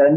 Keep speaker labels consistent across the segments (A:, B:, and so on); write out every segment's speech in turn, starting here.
A: 10.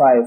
A: 5.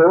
A: 2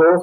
A: 2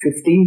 A: 50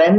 A: 10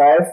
A: 5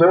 A: 2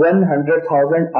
A: 100,000